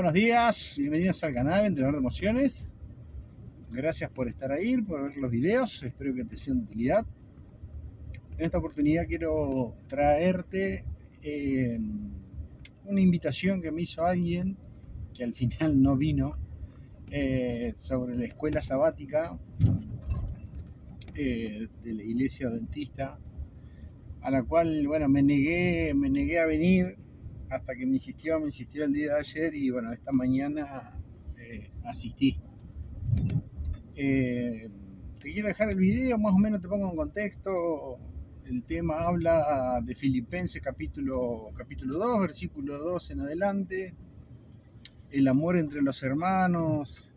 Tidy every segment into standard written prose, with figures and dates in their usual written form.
buenos días, bienvenidos al canal Entrenador de Emociones. Gracias por estar ahí, por ver los videos, espero que te sean de utilidad. En esta oportunidad quiero traerte una invitación que me hizo alguien que al final no vino, sobre la escuela sabática de la iglesia adventista, a la cual, bueno, me negué a venir hasta que me insistió el día de ayer y bueno, esta mañana asistí. Te quiero dejar el video, más o menos te pongo en contexto. El tema habla de Filipenses capítulo 2, versículo 2 en adelante. El amor entre los hermanos,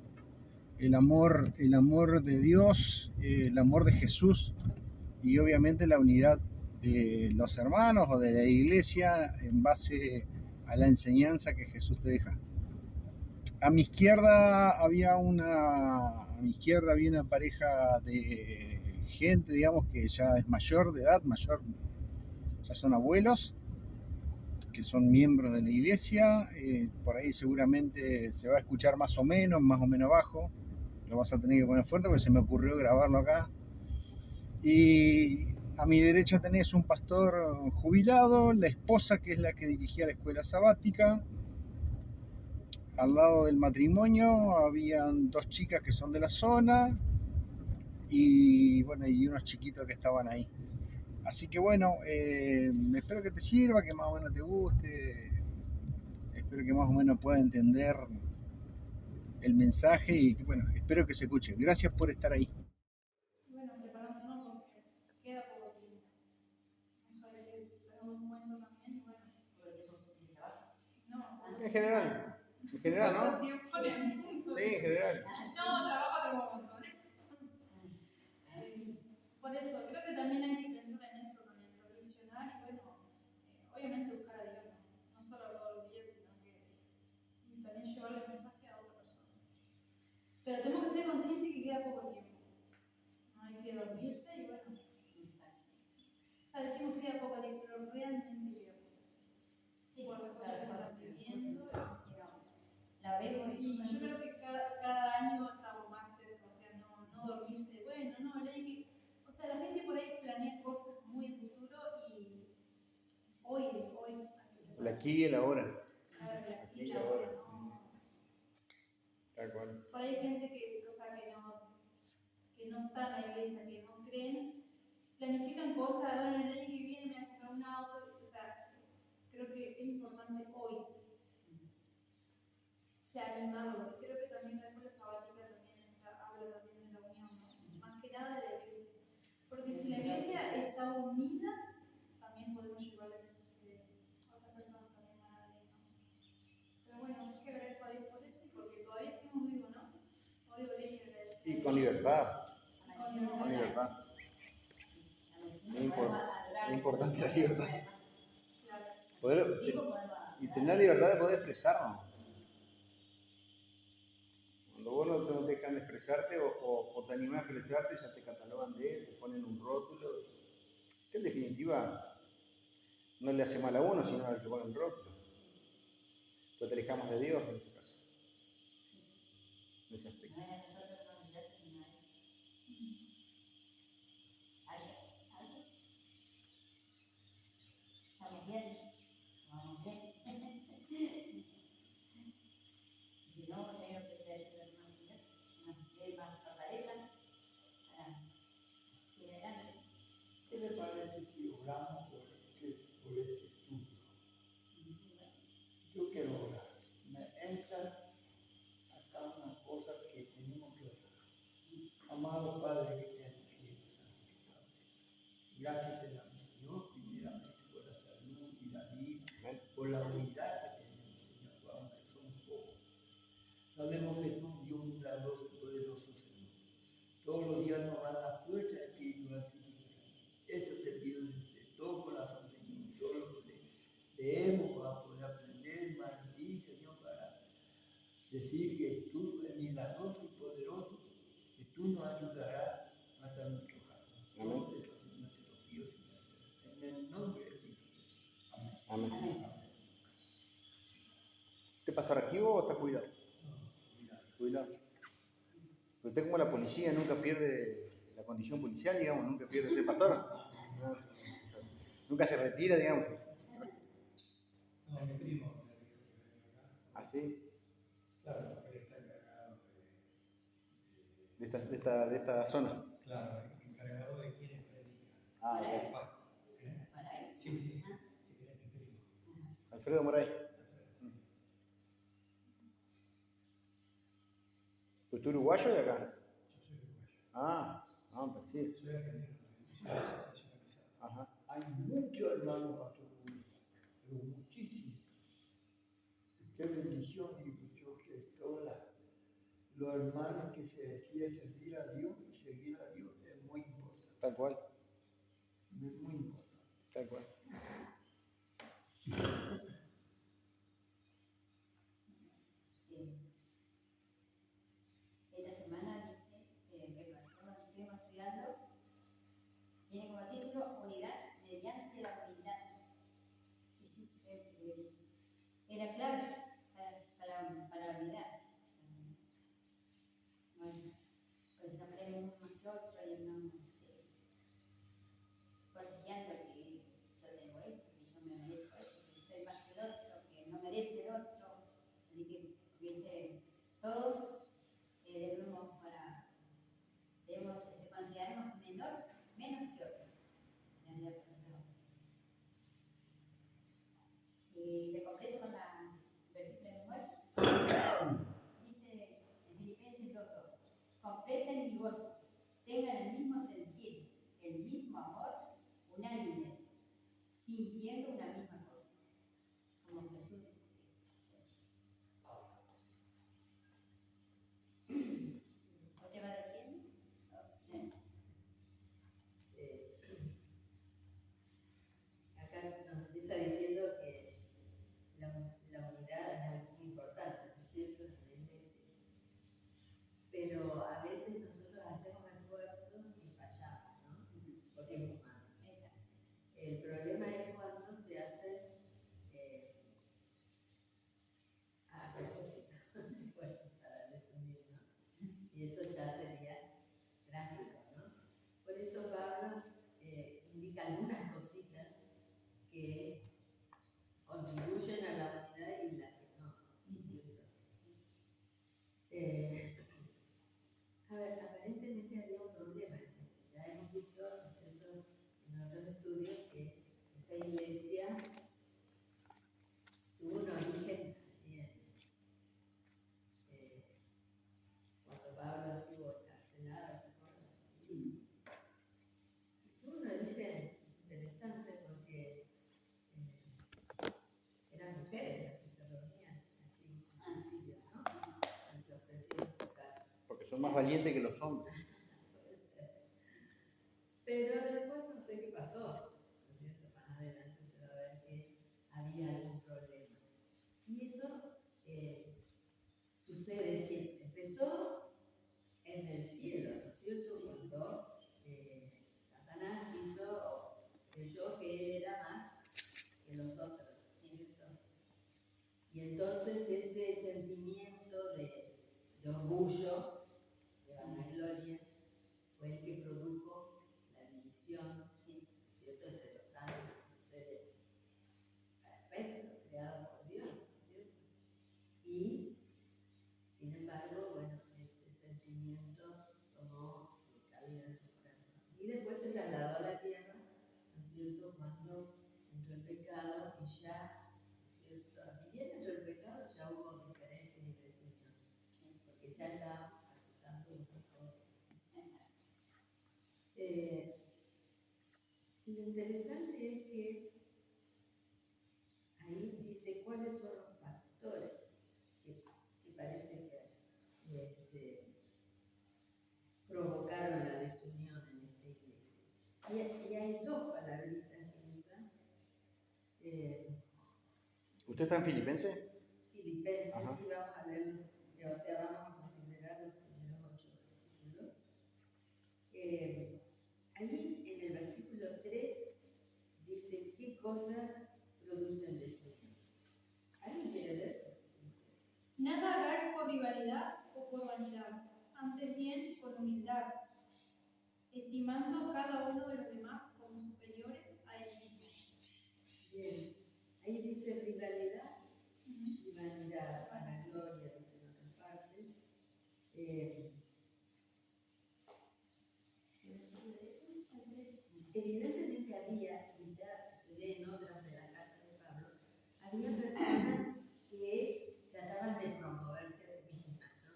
el amor de Dios, el amor de Jesús y obviamente la unidad de los hermanos o de la iglesia en base a la enseñanza que Jesús te deja. A mi izquierda había una pareja de gente, digamos, que ya es mayor de edad, ya son abuelos, que son miembros de la iglesia. Por ahí seguramente se va a escuchar más o menos bajo. Lo vas a tener que poner fuerte porque se me ocurrió grabarlo acá. Y a mi derecha tenés un pastor jubilado, la esposa que es la que dirigía la escuela sabática. Al lado del matrimonio habían dos chicas que son de la zona y bueno, y unos chiquitos que estaban ahí. Así que bueno, espero que te sirva, que más o menos te guste, espero que más o menos pueda entender el mensaje y bueno, espero que se escuche. Gracias por estar ahí. Bueno, preparándonos porque queda poco tiempo. Eso hay que tener un momento también y bueno. No, En general, ¿no? Sí, en general. No, trabajo tengo un montón. Por eso, creo que también hay que pensar en eso también, reflexionar y bueno, obviamente buscar a Dios, no solo todos los días, sino que y también llevarle el mensaje a otra persona. Pero tenemos que ser conscientes que queda poco tiempo. No hay que dormirse y bueno. O sea, decimos que queda poco tiempo, pero realmente queda poco. Por las cosas que estamos viviendo. Y yo creo que cada año estamos más cerca, o sea, no dormirse, bueno, no, el año que. O sea, la gente por ahí planea cosas muy en futuro y hoy. El aquí y el ahora. Claro, el aquí y el ahora, no. Tal cual. Por ahí hay gente que no está en la iglesia, que no creen, planifican cosas, bueno, el año que viene me voy a comprar un auto, o sea, creo que es importante hoy. O sea, animarlo. Creo que también la escuela sabática también habla también de la unión, ¿no? Más que nada de la iglesia. Porque si la iglesia está unida, también podemos llevar el mensaje a otras personas también van a venir, ¿no? Pero bueno, sí que agradezco a Dios por eso y porque todavía seguimos vivos, ¿no? Hoy oré y agradecí. Y con libertad. Con libertad. Es importante la libertad. Claro. Y tener la libertad de poder expresarnos. Cuando vos no te dejan expresarte o te animas a expresarte, ya te catalogan te ponen un rótulo, que en definitiva no le hace mal a uno, sino al que pone el rótulo. Pero te alejamos de Dios en ese caso, en ese aspecto. ¿Qué le parece si oramos por este estudio? Yo quiero orar. Me entra acá una cosa que tenemos que orar. Amado Padre que te en el cielo, santificado. Gracias te damos, Señor, primeramente por la salud y la vida, por la unidad que tenemos, Señor, aunque somos pocos. Sabemos que tú, Dios milagroso y poderoso, Señor. Todos los días nos dan la fuerza espiritual que eso te pido desde todo corazón, Señor. Todo lo que leemos para poder aprender más de ti, Señor, para decir que tú eres milagroso y poderoso, que tú nos ayudarás hasta nuestro caso. Todo eso, Señor, te lo pido, Señor. En el nombre de Cristo. Amén. Amén. ¿Este pastor aquí activo o está jubilado? Cuidado. Jubilado. Pero usted como la policía nunca pierde la condición policial, digamos, nunca pierde ser pastor. Nunca se retira, digamos. No, mi primo me dijo que venga acá. ¿Ah, sí? Claro, porque él está encargado De esta zona. claro, encargado de quienes predican. Ah, Para ok. él. ¿Eh? Para él. Sí, sí, Ah, sí, es mi primo. Alfredo Moray. ¿Pues tú uruguayo de acá? Yo soy uruguayo. Pues sí. Soy argentino también, soy nacionalizado. Ajá. Hay muchos hermanos pastor Julio, pero muchísimos. Qué bendición, digo yo, que todos los hermanos que se deciden servir a Dios y seguir a Dios es muy importante. Tal cual. Es muy importante. Tal cual. esta semana dice que pasó, estuvimos estudiando, tiene como título Unidad mediante la unidad. Es la clave para la unidad. Bueno, pues no aprendemos más que otro y andamos cosillando que yo tengo esto, que yo me merezco esto, que soy más que el otro, que no merece el otro. Así que dice, todos debemos considerarnos menos que otros. Y le completo con la versículo de memoria. Dice en Filipenses 2:2, completen mi gozo, tengan el mismo sentir, el mismo amor, unánimes, sintiendo una misma cosa, como Jesús dice. ¿No te va de quién? Acá nos empieza diciendo que la unidad es algo muy importante, ¿no es cierto?, en la iglesia. Pero a veces nosotros hacemos esfuerzos y fallamos, ¿no? Porque es humano. Exacto. El problema es cuando se hace a propósito, esfuerzos para desunir, ¿no? Y eso ya sería trágico, ¿no? Por eso Pablo indica algunas cositas que contribuyen a la unidad y las que no, ¿cierto? A ver, aparentemente había un problema. Ya hemos visto, ¿no es cierto?, en otros estudios que esta iglesia tuvo un origen allí cuando Pablo estuvo encarcelado, ¿se acuerdan? Tuvo un origen interesante porque eran mujeres las que se reunían así en Siria, ¿no? Las que ofrecían su casa. Porque son más valientes que los hombres. Puede ser. Pero después no sé qué pasó, ¿no es cierto? Más adelante se va a ver que había algún problema. Y eso sucede siempre. Empezó en el cielo, ¿no es cierto? Cuando Satanás creyó que él era más que los otros, ¿cierto? Y entonces ese sentimiento de orgullo, de vanagloria, fue el que produjo la división, ¿sí? ¿Cierto?, entre los ángeles, los seres perfectos, creados por Dios, ¿cierto? Y, sin embargo, bueno, ese sentimiento tomó cabida en su corazón. Y después se trasladó a la tierra, ¿no es cierto?, cuando entró el pecado y ya, ¿no es cierto?, ni bien entró el pecado, ya hubo diferencia y desunión, ¿sí? Porque ya está acusando uno a otro. Y lo interesante es que ahí dice cuáles son los factores que parece que provocaron la desunión en esta iglesia. Y hay dos palabritas que usan. ¿Usted está en Filipenses? Filipenses, Ajá. sí, vamos a leerlo, o sea, vamos a considerar los primeros 8 versículos. Allí en el versículo 3 dice qué cosas producen desunión. ¿Alguien quiere leer? Nada hagáis por rivalidad o por vanidad, antes bien con humildad, estimando cada uno de los demás como superiores a él mismo. Bien, ahí dice rivalidad Ujú. y vanidad, vanagloria, dice en otra parte. ¿Pero sobre eso? Tal vez. Evidentemente había, y ya se ve en otras de las cartas de Pablo, había personas que trataban de promoverse a sí mismas, ¿no?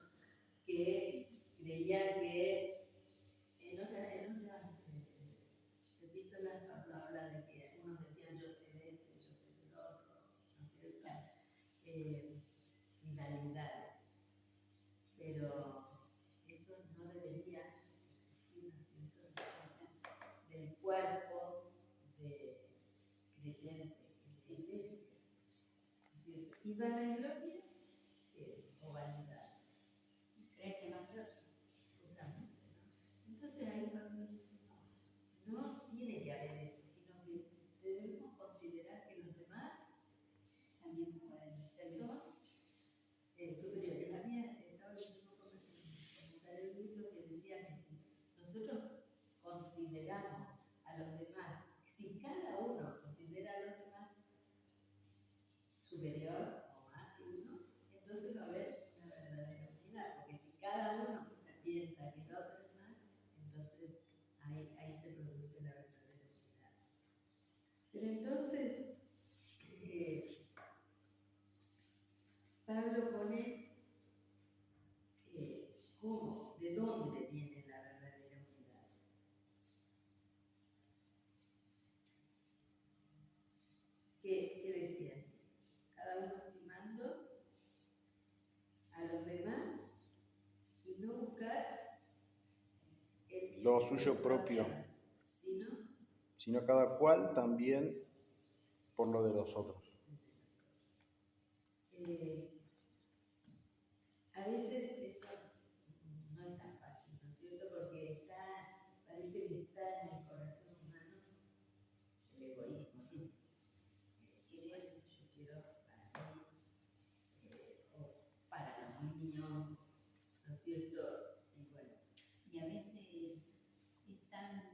Que creían que en otras epístolas Pablo habla de que unos decían yo soy de este, yo soy del otro, ¿no es cierto? Rivalidades. Pero eso no debería existir, ¿no es cierto? Del cuerpo de creyente, que es la iglesia, ¿no es cierto? Y vanagloria o vanidad. Crece más que otro. Justamente, ¿no? Entonces ahí Pablo dice, no tiene que haber esto, sino que debemos considerar que los demás También pueden ser son superiores. Había, estaba leyendo un comentario bíblico que decía que si nosotros consideramos a los demás, si cada uno considera a los demás superior o más que uno, entonces va a haber una verdadera unidad, porque si cada uno piensa que el otro es más, entonces ahí se produce la verdadera unidad. Pero entonces, Pablo pone cómo, de dónde viene la verdadera unidad. ¿Qué decía allí? Cada uno estimando a los demás y no buscar Lo suyo propio, sino cada cual también por lo de los otros. A veces eso no es tan fácil, ¿no es cierto? Porque parece que está en el corazón humano el egoísmo, ¿sí? Querer, yo quiero para mí, o para los míos, ¿no es cierto? Y bueno, Y a veces es tan,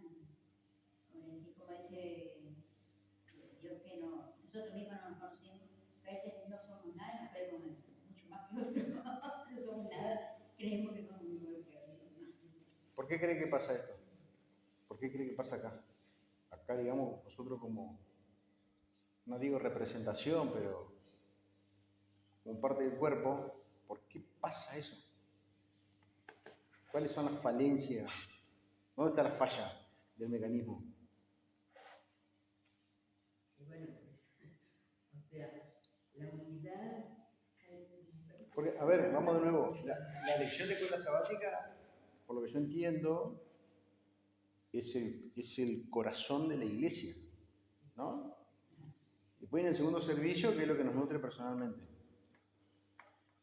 como dice Dios, que no, nosotros mismos no nos conocemos, que a veces no somos nada y nos creemos mucho más que otros. No somos nada, creemos que somos muy buenos que otros. ¿Por qué cree que pasa esto? ¿Por qué cree que pasa acá? Acá, digamos, nosotros como, no digo representación, pero como parte del cuerpo, ¿por qué pasa eso? ¿Cuáles son las falencias? ¿Dónde está la falla del mecanismo? y bueno, pues, o sea, la unidad. Porque, a ver, vamos de nuevo. La lección de escuela sabática, por lo que yo entiendo, es el corazón de la iglesia, ¿no? Después en el segundo servicio, que es lo que nos nutre personalmente.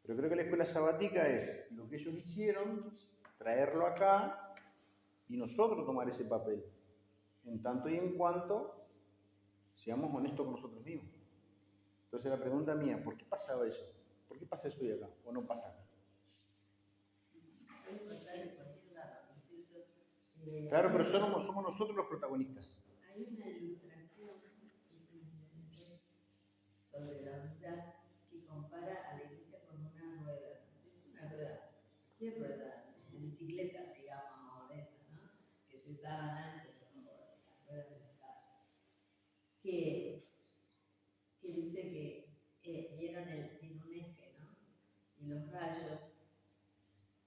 Pero creo que la escuela sabática es lo que ellos hicieron, traerlo acá y nosotros tomar ese papel, en tanto y en cuanto seamos honestos con nosotros mismos. Entonces la pregunta mía, ¿por qué pasaba eso? ¿Por qué pasa eso hoy acá o no pasa acá? Puede pasar en cualquier lado, ¿no es cierto? Claro, pero somos nosotros los protagonistas. Hay una ilustración sobre la unidad que compara a la iglesia con una rueda, ¿no es cierto? Una rueda, cualquier rueda, de bicicleta, digamos, o de esas, ¿no? Que se usaban antes, como las ruedas de los carros. Que dice que vieron en un eje, ¿no? Y los rayos,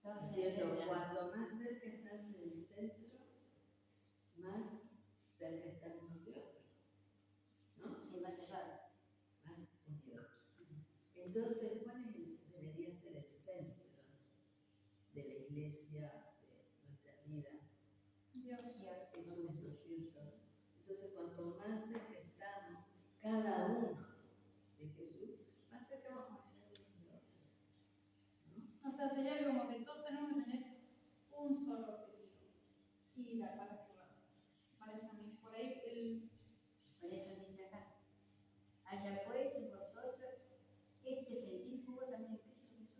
¿no es cierto? Cuanto más cerca están del centro, más cerca están unos de otros, ¿no? Sí, más cerrado. Más unidos. Entonces, ¿cuál debería ser el centro de la iglesia, de nuestra vida? Dios. Jesús, ¿no es cierto? Entonces, cuanto más cerca estamos, cada uno de Jesús, más cerca vamos a estar de nosotros, ¿no? O sea, sería como que todos tenemos que tener un solo objetivo. Y la para que parece a mí. Por ahí Por eso dice acá, haya pues en vosotros este sentir que hubo también en Cristo Jesús.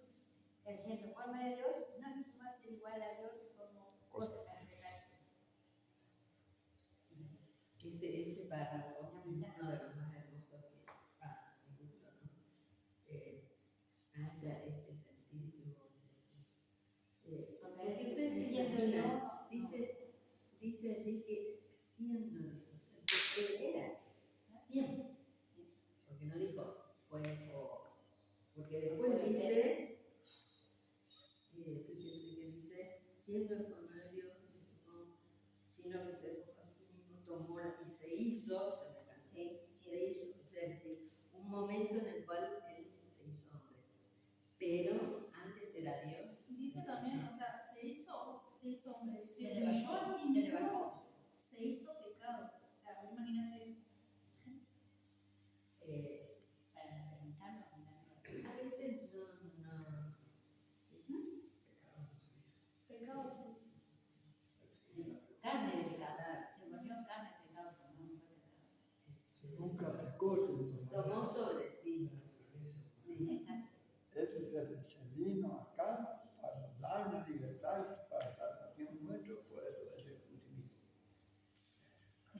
pero antes era Dios. Dice también, o sea, se hizo hombre, se Se humilló a sí se mismo, levantó. se hizo pecado. O sea, imagínate eso. Para representarnos en la nueva. A veces no. Pecado se hizo. Sí. Carne de pecado. Se volvió carne de pecado, pero no fue pecado. Según cada cosa, Tomó sobre sí. Sí. Exacto. Él vino acá para darnos libertad, para salvación nuestra, por eso es el crucifijo.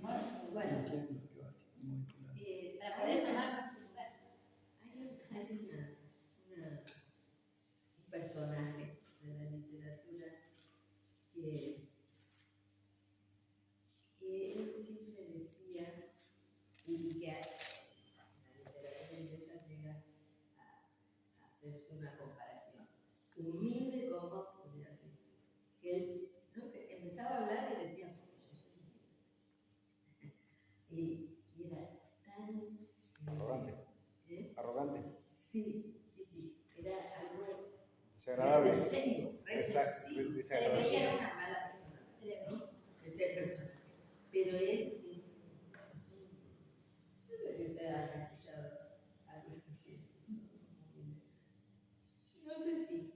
Más Bueno. entiendo yo así, muy claro. Para poder tomar nuestro lugar. Hay un personaje de la literatura que él siempre decía, y que la literatura inglesa llega a hacerse una comparación. Humilde como, podría decir, que él empezaba a hablar y decía, yo soy humilde. Y era tan... Arrogante. ¿Eh? Arrogante. Sí. Era algo Desagradable. represivo. Exacto. Se le Desagradable. veía una mala persona. Se le veía. Este personaje. Pero él sí. No sé si ustedes han escuchado algo que no sé si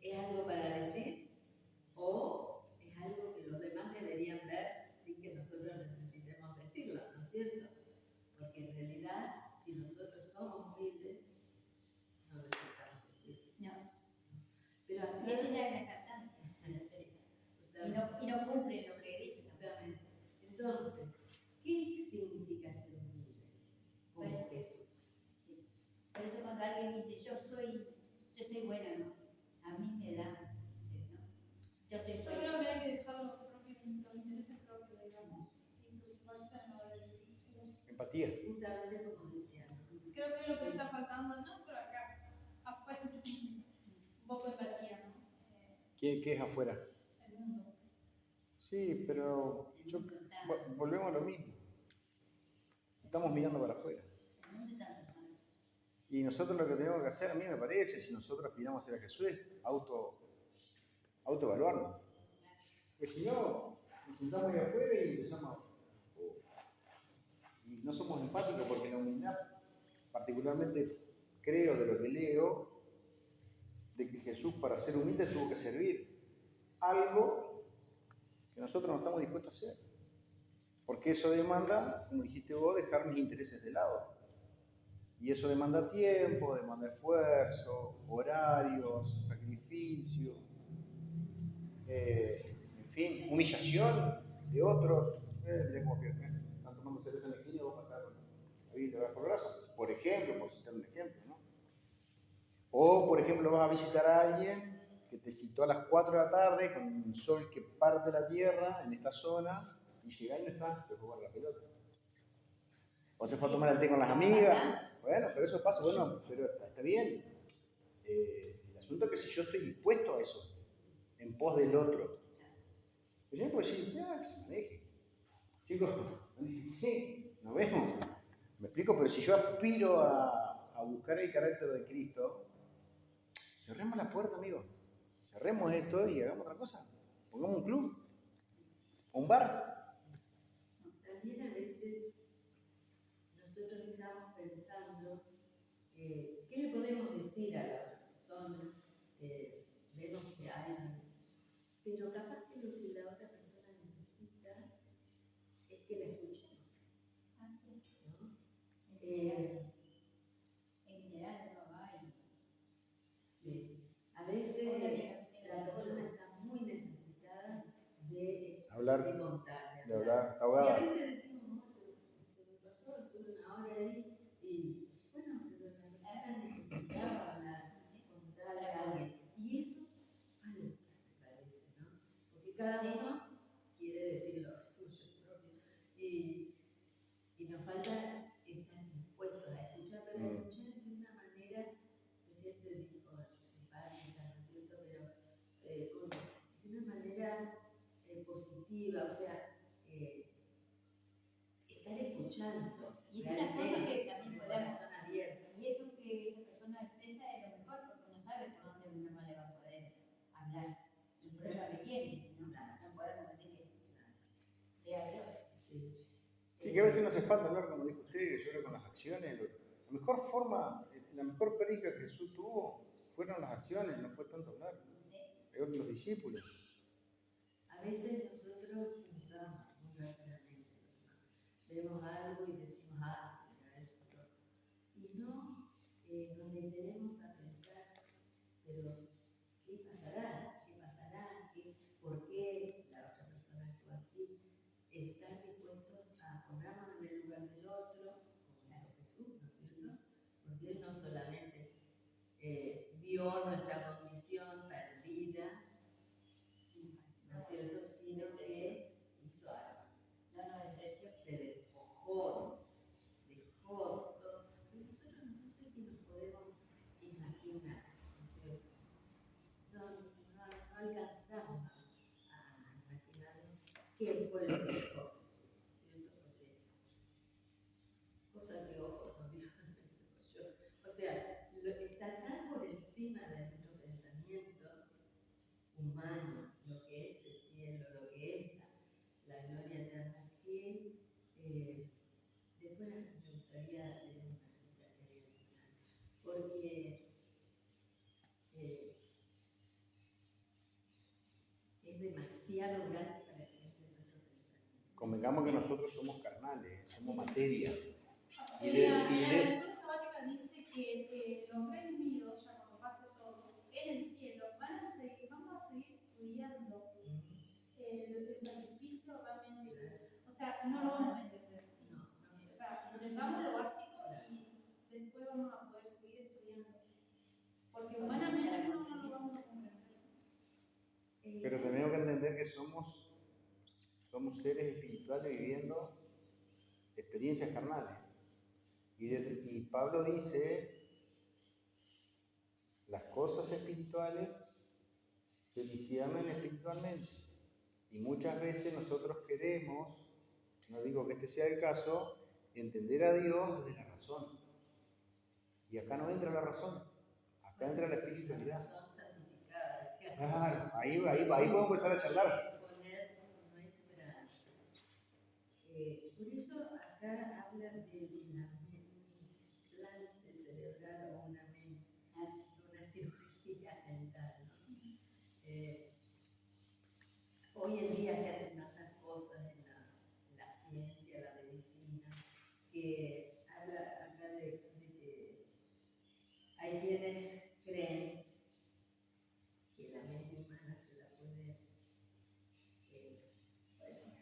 es algo para decir o es algo que los demás deberían ver sin que nosotros necesitemos decirlo, ¿no es cierto? Porque en realidad, si nosotros somos humildes, no necesitamos decirlo. No. Pero acá, Y esa ya es la captancia. Y no cumple lo que dice. Exactamente. Entonces, ¿qué significa ser humilde? Como Pues, Jesús. Sí. Por eso cuando alguien dice, yo soy bueno, ¿no? A mí me da, sí, ¿no? Yo soy Yo bueno. creo que hay que dejar los intereses propios, digamos, y preocuparse de lo del... Empatía. Justamente como decía, ¿no? Creo que es lo que está faltando, no solo acá, afuera también. Un poco de empatía, ¿no? ¿Qué es afuera? El mundo. Sí, pero volvemos a lo mismo. Estamos mirando para afuera. El mundo está asociado. Y nosotros lo que tenemos que hacer, a mí me parece, si nosotros aspiramos a ser a Jesús, es autoevaluarnos. Porque si no, nos juntamos ahí afuera y empezamos y no somos empáticos porque la humildad, particularmente creo de lo que leo, de que Jesús para ser humilde tuvo que servir algo que nosotros no estamos dispuestos a hacer. Porque eso demanda, como dijiste vos, dejar mis intereses de lado. Y eso demanda tiempo, demanda esfuerzo, horarios, sacrificio, en fin, humillación de otros. Mirá cómo están tomando cerveza en la esquina y vos pasás ahí le das por el brazo. Por ejemplo, por citar un ejemplo, ¿no? O, por ejemplo, vas a visitar a alguien que te citó a las 4 de la tarde con un sol que parte la tierra en esta zona y llega y no está, se fue a jugar la pelota. O se fue a tomar el té con las amigas. Bueno, pero eso pasa, bueno, pero está bien. El asunto es que si yo estoy dispuesto a eso, en pos del otro, pues yo puedo decir, ya, que se maneje. Chicos, sí, nos vemos. Me explico, pero si yo aspiro a buscar el carácter de Cristo, cerremos la puerta, amigo. Cerremos esto y hagamos otra cosa. Pongamos un club, un bar. También a veces nosotros estamos pensando, ¿qué le podemos decir a la otra persona? Vemos que hay, pero capaz que lo que la otra persona necesita es que la escuchemos, ¿no? En general no hay. Sí. A veces la persona está muy necesitada de Hablar, de contar, de hablar, está Y a ahogada. veces decimos, se me pasó, estuve una hora ahí y bueno, pero la persona necesitaba hablar, contarle a alguien. Y eso falta, me parece, ¿no? Porque cada uno quiere decir lo suyo propio. Y nos falta estar dispuestos a escuchar, pero a escuchar de una manera, recién se dijo en parámetros, ¿no es cierto? Pero de una manera positiva, o sea, estar escuchando. Y es una forma que también con el podemos. corazón abierto. Y eso que esa persona expresa es lo mejor, porque nos Es que a veces no hace falta hablar, como dijo usted, que yo creo con las acciones. La mejor forma, la mejor prédica que Jesús tuvo fueron las acciones, no fue tanto hablar. Peor que los discípulos. A veces nosotros juzgamos muy rápidamente. Vemos algo y decimos, mira eso, ¿no? Y no nos detenemos a pensar, pero ¿qué pasará? ¿Qué pasará? ¿Por qué la otra persona actúa así? Estar dispuestos a ponernos en el lugar del otro, como hizo Jesús, ¿no es cierto? Porque Él no solamente vio nuestra condición perdida, ¿no es cierto? Sino que hizo algo. Se despojó, dejó todo. Y nosotros no sé si nos podemos imaginar, ¿no es cierto? No alcanzamos a imaginar qué fue lo que dejó Jesús, ¿no es cierto? Porque cosa que ojos no vieron, o sea, está tan por encima de nuestro pensamiento humano, lo que es el cielo, lo que es la gloria eterna, que después me gustaría leer una cita que había al final, porque es demasiado grande para que entre en nuestro pensamiento. Convengamos que nosotros somos carnales, somos materia. La lectura sabática dice que los redimidos, ya cuando pase todo, en el cielo, vamos a seguir estudiando el sacrificio realmente. O sea, no lo vamos a entender. O sea, intentamos lo básico y después vamos a poder seguir estudiando. Porque humanamente no lo vamos a comprender. Pero tenemos que entender que somos seres espirituales viviendo experiencias carnales. Y Pablo dice, las cosas espirituales se disciernen espiritualmente. Y muchas veces nosotros queremos, no digo que este sea el caso, entender a Dios desde la razón. Y acá no entra la razón, acá entra la espiritualidad. Claro, ahí podemos empezar a charlar. Por eso acá habla de un implante cerebral o una cirugía mental, ¿no? Hoy en día se hacen tantas cosas en la ciencia, la medicina, que habla acá de que hay quienes creen que la mente humana se la puede,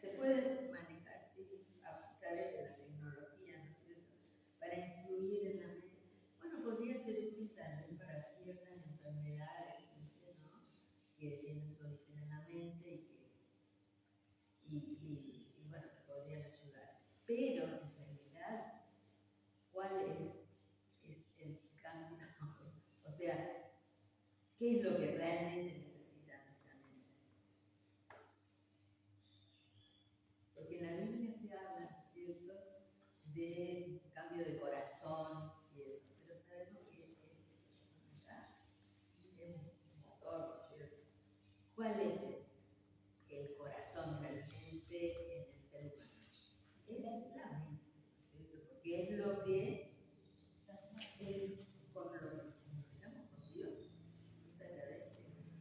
se puede manejar a través de la tecnología, ¿no es cierto? Para influir en la mente. Bueno, podría ser útil también para ciertas enfermedades, ¿no? Que tienen su origen en la mente y bueno, te podrían ayudar. Pero en realidad, ¿cuál es el cambio? O sea, ¿qué es lo que realmente necesita nuestra mente? Porque en la Biblia se habla, ¿no es cierto?, de cambio de corazón y eso, pero sabemos que el corazón es un motor, ¿no es cierto? ¿Cuál es el corazón realmente en el ser humano? Es la mente, ¿no es cierto? Porque es lo que con lo que nos comunicamos con Dios, es a través de nuestro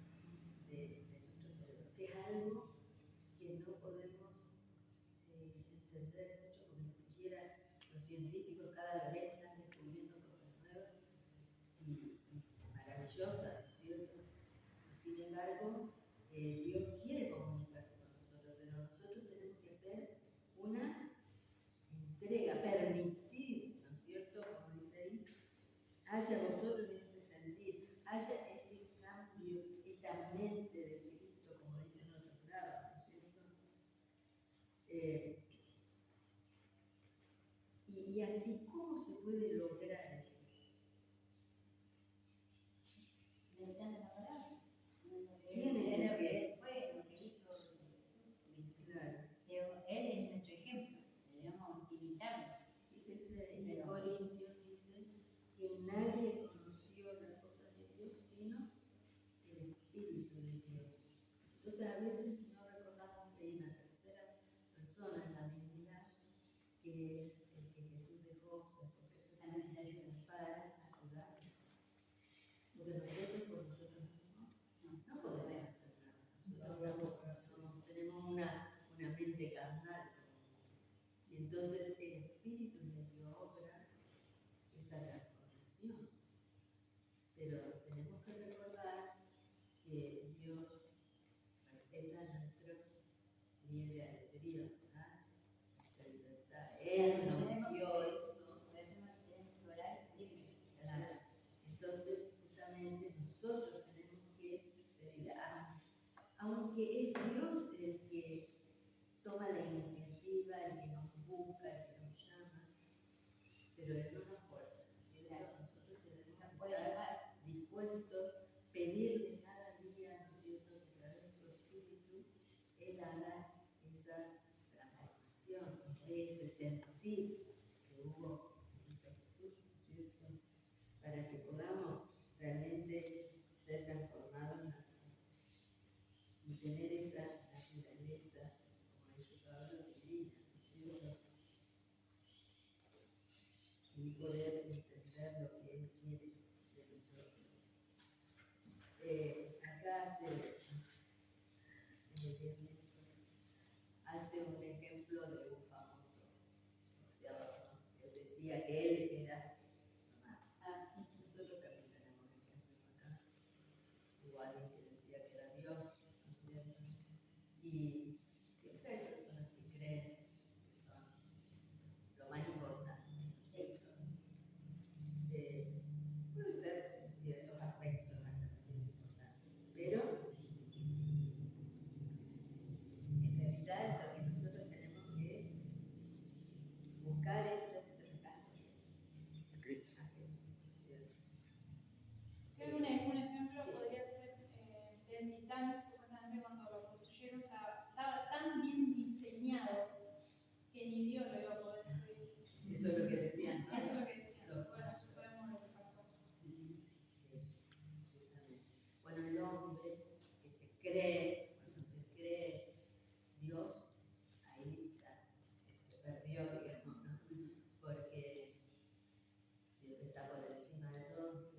cerebro, que es algo que no podemos entender mucho, porque ni siquiera los científicos cada vez están descubriendo cosas nuevas y maravillosas, ¿no es cierto? Sin embargo, Dios quiere comunicarse con nosotros, pero nosotros tenemos que hacer una entrega, permitir, ¿no es cierto? Como dice ahí, haya vosotros este sentir, haya este cambio, esta mente de Cristo, como dice en otros lados, ¿no es cierto? ¿Y cómo se puede lograr eso? Meditando la palabra. Tiene que Fue lo que hizo Jesús. claro. Él es nuestro ejemplo, debemos imitarlo. Fíjense, en Corintios dice que nadie conoció Entonces el Espíritu es el que obra esa transformación. Pero tenemos que recordar que Dios respeta nuestro libre albedrío, ¿verdad? Nuestra libertad. Él nos dio eso. Claro. Entonces, justamente nosotros tenemos que pedir, aunque es Dios el que toma la iniciativa, el que nos busca, el que nos llama, pero Él no nos fuerza, ¿no es cierto? Nosotros tenemos que estar dispuestos, pedirle cada día, ¿no es cierto?, que a través de su Espíritu Él haga esa transformación, nos dé ese sentir que hubo en Cristo Jesús, ¿no es cierto?, para que podamos realmente ser transformados y tener esa naturaleza, como dice Pablo, divina, ¿no es cierto?, y poder entender lo que Él quiere de nosotros. Acá hace un ejemplo de un famoso boxeador, ¿no?, que decía que él era más. Nosotros también tenemos ejemplos acá. Hubo alguien que decía que era Dios, ¿no es cierto? Y siempre hay personas que creen que son lo más importante, ¿no es cierto? Puede ser en ciertos aspectos hayan sido importantes, pero en realidad lo que nosotros tenemos que buscar es ser semejantes A Cristo. a Jesús, ¿no es cierto? Creo que un ejemplo podría ser el Titanic, supuestamente cuando lo construyeron estaba tan bien diseñado que ni Dios lo iba a poder destruir. Eso es lo que decían, ¿no? Eso es lo que decían. Bueno, ya sabemos lo que pasó. Sí, justamente. Bueno, el hombre que se cree, cuando se cree Dios, ahí ya se perdió, digamos, ¿no? Porque Dios está por encima de todo.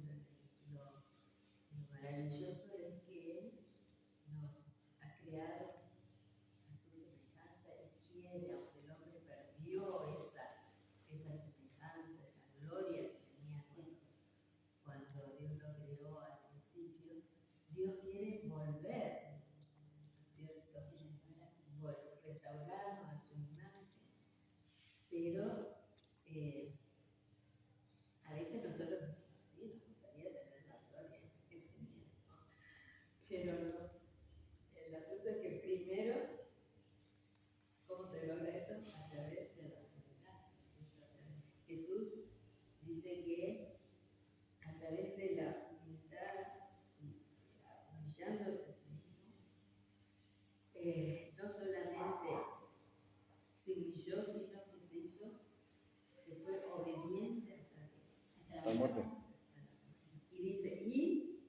Lo maravilloso es que Él nos ha creado a su semejanza y quiere, aunque el hombre perdió esa semejanza, esa gloria que tenía cuando Dios lo creó al principio, Dios quiere volver, ¿no es cierto? Restaurarnos a su imagen, pero a veces nosotros sí nos gustaría tener la gloria que tenía, ¿no? Pero no. El asunto es que primero, ¿cómo se logra eso? A través de la humildad, ¿no es cierto? Jesús dice que a través de la humildad y humillándose a sí mismo, no solamente se humilló, sino que se hizo, que fue obediente hasta La muerte. y dice, y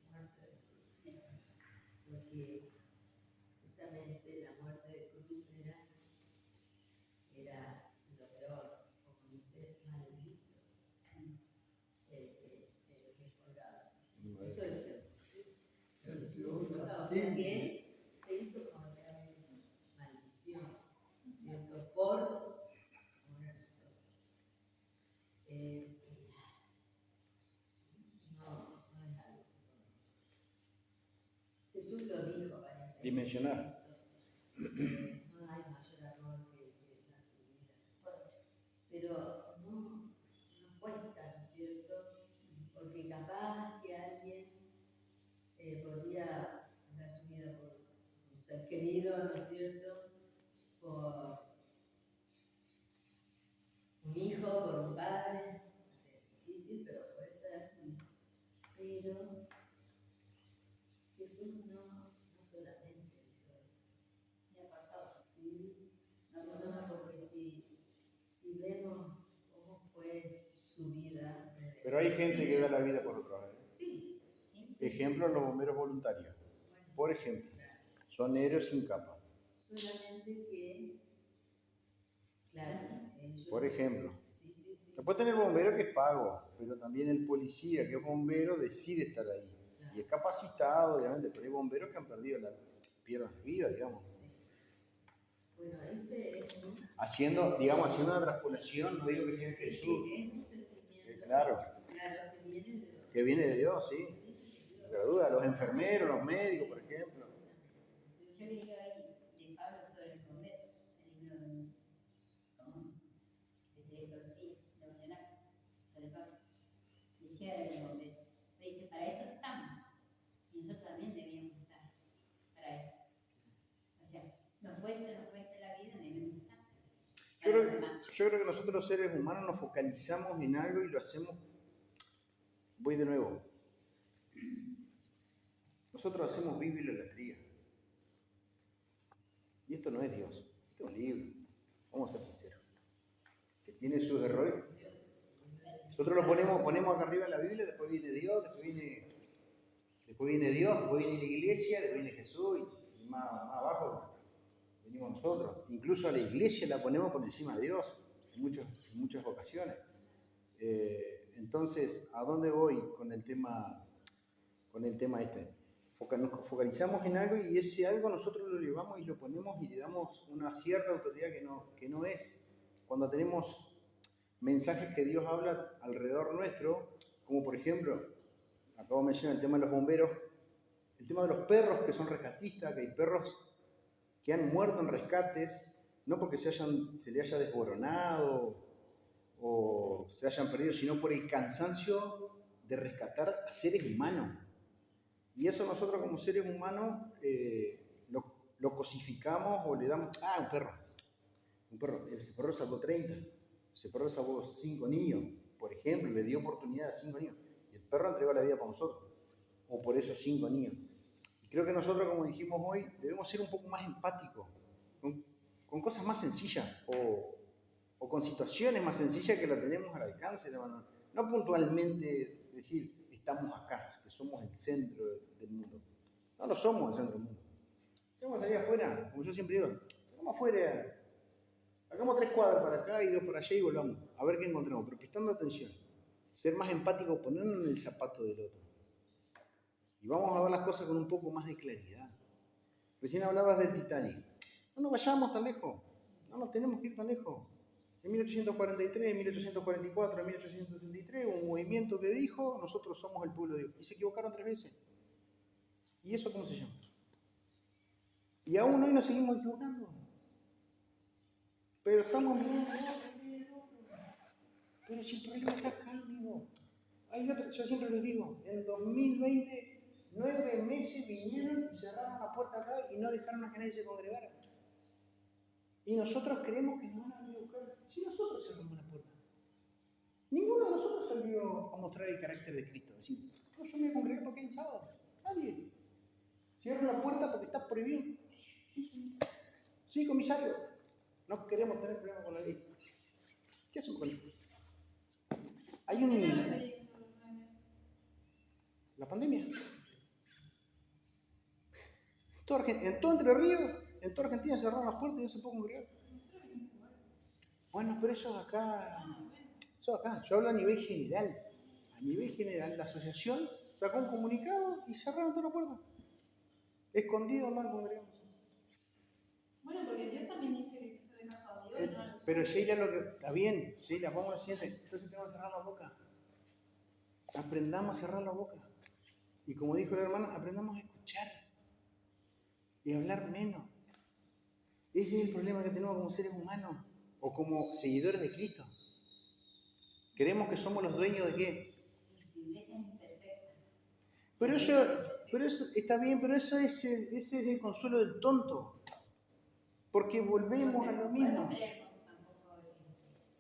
muerte de cruz. Porque justamente la muerte de cruz era lo peor, como dice, maldito el que es colgado. Eso es o sea que se hizo, como se llama eso, maldición, ¿no es cierto? Por nosotros. No es algo. Jesús lo dijo varias veces. Dimensionar. No hay mayor error que la subida. Pero no cuesta, ¿no es cierto? Porque capaz que alguien podría dar su vida por un ser querido, ¿no es cierto? Por un hijo, por un padre. Es difícil, pero puede ser. Pero Jesús no solamente hizo eso. Y apartado, sí. No, porque si vemos cómo fue su vida. Pero hay gente que da la vida por otro. Sí. Ejemplo, los bomberos voluntarios. Bueno, Por ejemplo, claro. son héroes sin capa. Solamente que, claro, ellos. Por ejemplo. Sí. Después tener el bombero que es pago, pero también el policía que es bombero decide estar ahí. Claro. Y es capacitado, obviamente, pero hay bomberos que han pierden la vida, digamos. Sí. Bueno, ahí se... Haciendo una traspolación, no digo que sea Jesús. Sí, es un sentimiento. Claro, Claro, que viene de Dios. que viene de Dios, sí. No hay duda, los enfermeros, los médicos, por ejemplo. Yo leí ahí de Pablo sobre el convento, el libro común, que se lee todos los días, devocional, sobre Pablo. Decía del convento, pero dice, para eso estamos, y nosotros también debíamos estar para eso. O sea, nos cueste la vida, debemos estar. Yo creo que nosotros los seres humanos nos focalizamos en algo y lo hacemos. Voy de nuevo. Nosotros hacemos bibliolatría. Y esto no es Dios, esto es un libro. Vamos a ser sinceros. Que tiene sus errores. Nosotros lo ponemos acá arriba en la Biblia, después viene Dios, después viene la iglesia, después viene Jesús y más abajo venimos nosotros. Incluso a la iglesia la ponemos por encima de Dios en muchas ocasiones. Entonces, ¿a dónde voy con el tema este? Nos focalizamos en algo y ese algo nosotros lo llevamos y lo ponemos y le damos una cierta autoridad que no es. Cuando tenemos mensajes que Dios habla alrededor nuestro, como por ejemplo, acabo de mencionar el tema de los bomberos, el tema de los perros que son rescatistas, que hay perros que han muerto en rescates, no porque se le haya desboronado o se hayan perdido, sino por el cansancio de rescatar a seres humanos. Y eso nosotros como seres humanos lo cosificamos o le damos, un perro, ese perro salvó 30, ese perro salvó 5 niños, por ejemplo, le dio oportunidad a 5 niños, y el perro entregó la vida por nosotros, o por esos 5 niños. Y creo que nosotros, como dijimos hoy, debemos ser un poco más empáticos, con cosas más sencillas, o con situaciones más sencillas que la tenemos al alcance, hermano. No puntualmente decir, estamos acá, que somos el centro del mundo. No lo somos el centro del mundo. Tenemos que salir afuera, como yo siempre digo, vamos afuera, hagamos 3 cuadras para acá y 2 para allá y volvamos, a ver qué encontramos, pero prestando atención, ser más empáticos, ponernos en el zapato del otro. Y vamos a ver las cosas con un poco más de claridad. Recién hablabas del Titanic. No nos vayamos tan lejos, no nos tenemos que ir tan lejos. En 1843, en 1844, en 1863 hubo un movimiento que dijo, nosotros somos el pueblo de Dios. Y se equivocaron 3 veces. ¿Y eso cómo se llama? Y aún hoy nos seguimos equivocando. Pero estamos mirando, pero si el problema está acá, amigo. Yo siempre les digo, en 2020, 9 meses vinieron y cerraron la puerta acá y no dejaron a que nadie se congregara. Y nosotros creemos que nos van a venir a buscar. Si nosotros cerramos la puerta. Ninguno de nosotros salió a mostrar el carácter de Cristo. Decir, no, yo me voy a congregar porque hay el sábado. Nadie. Cierran la puerta porque está prohibido. Sí, comisario. No queremos tener problemas con la ley. ¿Qué hacemos con esto? Hay un... ¿Qué te referís a los 9 meses? La pandemia. En todo Entre Ríos, en toda Argentina se cerraron las puertas y no se puede congregar. Nosotros venimos igual. Bueno, pero eso es acá. Eso acá. Yo hablo a nivel general. A nivel general, la asociación sacó un comunicado y cerraron toda la puerta. Escondido, mal congregamos. Bueno, porque Dios también dice que se dé caso a Dios, no a los Pero Sheila, está bien, Sheila, vamos a lo siguiente. Entonces tenemos que cerrar la boca. Aprendamos a cerrar la boca. Y como dijo la hermana, aprendamos a escuchar y a hablar menos. Ese es el problema que tenemos como seres humanos o como seguidores de Cristo. Creemos que somos los dueños de qué. Su iglesia es imperfecta. Pero eso está bien, pero ese es el consuelo del tonto. Porque volvemos a lo mismo. Creemos tampoco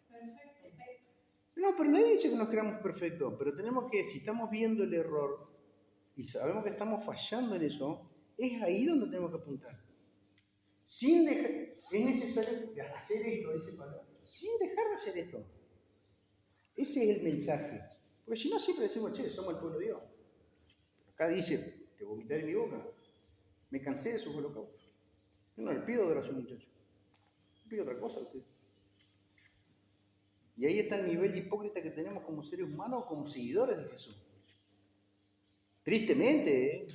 perfecto. No, pero nadie dice que nos creamos perfectos, pero tenemos que, si estamos viendo el error y sabemos que estamos fallando en eso, es ahí donde tenemos que apuntar. Es necesario hacer esto, dice Pablo, sin dejar de hacer esto. Ese es el mensaje. Porque si no, siempre decimos, che, somos el pueblo de Dios. Acá dice, te vomitaré en mi boca. Me cansé de sus holocaustos. Yo no le pido adoración, muchachos. Le pido otra cosa a ustedes. Y ahí está el nivel hipócrita que tenemos como seres humanos, como seguidores de Jesús. Tristemente,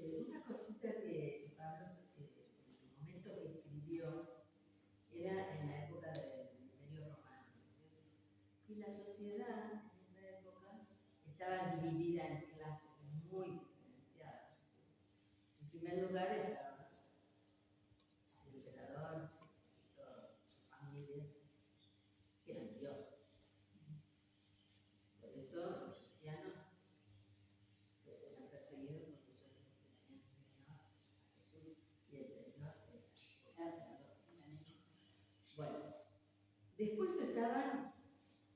Una cosita que Pablo Y la sociedad en esa época estaba dividida en clases muy diferenciadas. En primer lugar estaba el emperador y toda su familia, que eran dioses. Por eso los cristianos eran perseguidos porque ellos decían Señor a Jesús y el Señor era Salvador. Bueno, después estaban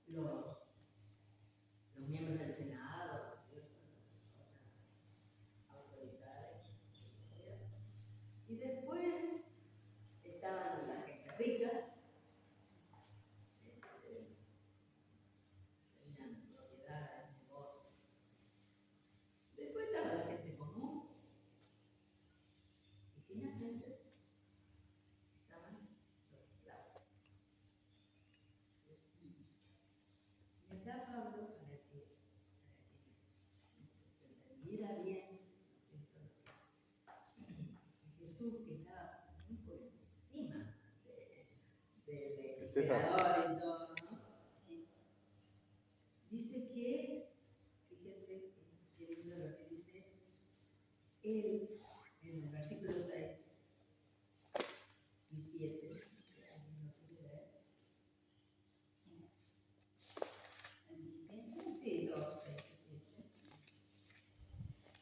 los miembros del Senado, ¿no es cierto? Otras autoridades del gobierno. Y después estaban la gente rica, tenían propiedades, negocios. Después estaba la gente común. Y finalmente estaban los esclavos. Y acá Pablo, para que se entendiera bien, ¿no es cierto? Jesús, que estaba muy por encima del emperador y todo, ¿no? Sí. Dice que, fíjense qué lindo lo que dice él en el versículo 6 y 7. ¿Alguien lo quiere leer? Sí, 2, 6 y 7.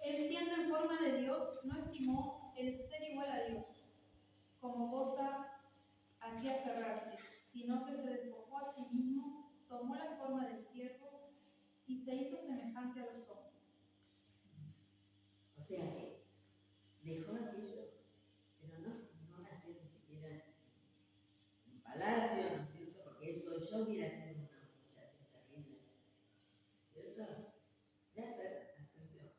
Él, siendo en forma de Dios, no estimó el ser igual a Dios como cosa a que aferrarse, sino que se despojó a sí mismo, tomó la forma del siervo y se hizo semejante a los hombres. O sea que dejó aquello, pero no nació ni siquiera en un palacio, ¿no es cierto? Porque eso yo hubiera sido una humillación terrible, ¿cierto? Ya hacerse hombre.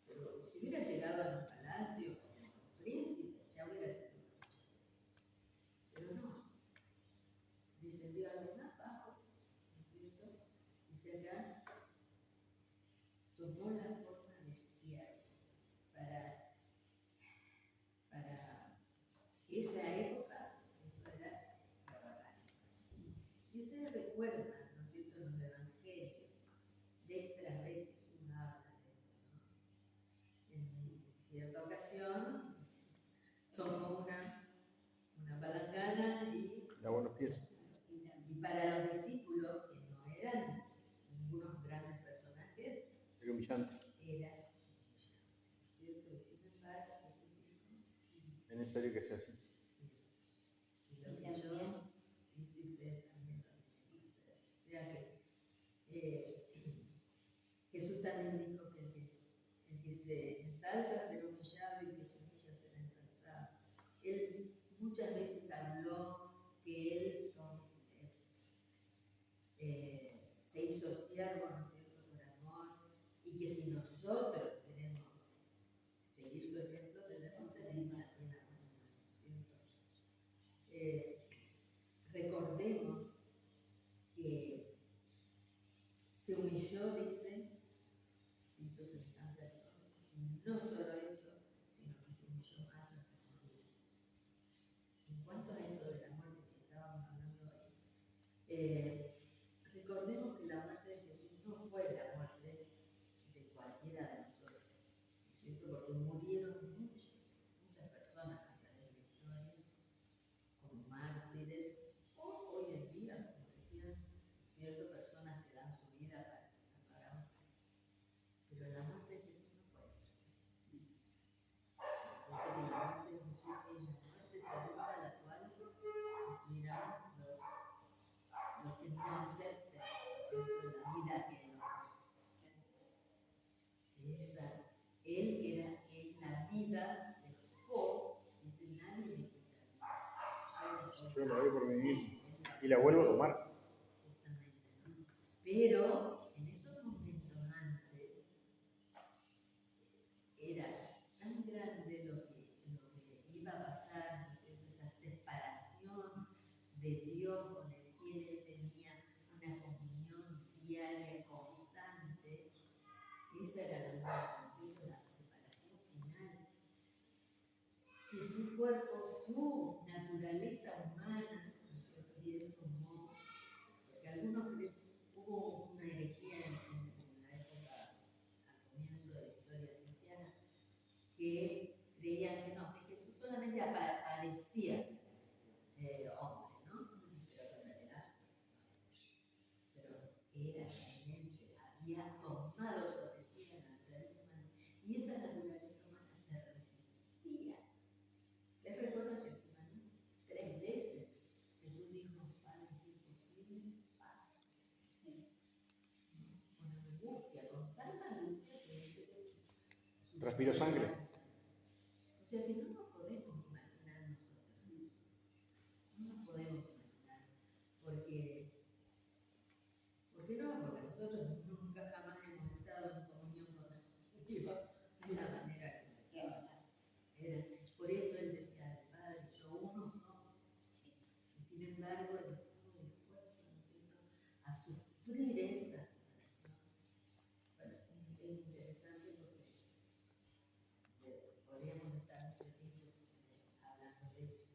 Pero si hubiera llegado a un palacio como príncipe, ya hubiera sido una humillación. Pero no, descendió a lo más bajo, ¿no es cierto? Dice acá, tomó la forma de siervo para esa época, eso era la barbarie. Y ustedes recuerdan, ¿no es cierto?, en los evangelios, vez tras vez Jesús habla de eso, ¿no? En cierta ocasión, tomó una palangana y Lavó los pies. y para los discípulos, que no eran ningunos grandes personajes, Era humillante. era ¿cierto? Y sin embargo, Jesús dijo, Es necesario que sea así. y lo que yo hice, ustedes también lo tienen que hacer. O sea que Jesús también dijo que el que se ensalza será humillado y el que se humilla será ensalzado. Él muchas veces habló que él se hizo siervo, ¿no es cierto?, por amor, y que si nosotros queremos seguir su ejemplo, debemos seguir también a amor, ¿no es cierto? Recordemos que se humilló, dice, se hizo semejante a los hombres. Y no solo eso, sino que se humilló más hasta morir. En cuanto a eso de la muerte que estábamos hablando hoy, recordemos que la muerte de Jesús no fue la muerte de cualquiera de nosotros, ¿no es cierto? Porque murieron muchas personas a través de la historia, como mártires, o hoy en día, como decían, ¿no es cierto?, personas que dan su vida para salvar a otros. Pero la muerte de Jesús no fue esa. Dice que la muerte de Jesús es la muerte segunda, la cual sufrirán los que no acepten, ¿cierto?, la vida que Él ofrece. Él es la vida dejó, dice, nadie me quita la vida. Yo la doy por mí mismo. Y la vuelvo a tomar. Justamente, ¿no? Pero en esos momentos antes era tan grande lo que iba a pasar, ¿no es cierto?, esa separación de Dios con el quien él tenía una comunión diaria, constante. Esa era la muerte, la separación final. Que su cuerpo, su naturaleza humana, ¿no es cierto?, y él tomó, porque algunos era realmente, había tomado sobre sí la naturaleza humana, y esa naturaleza humana se resistía. ¿Les recuerdan que Getsemaní? 3 veces Jesús dijo: Padre, si es posible, paz. Sí. Con angustia, con tanta angustia que dice que su Transpiró sangre. O sea que no nos podemos imaginar nosotros. No nos podemos imaginar. Porque nosotros nunca jamás hemos estado en comunión con Dios de la manera que era. Por eso él decía al Padre: yo uno soy. Y sin embargo, él estuvo dispuesto, ¿no es cierto?, a sufrir esa separación. Bueno, es interesante porque podríamos estar mucho tiempo hablando de eso.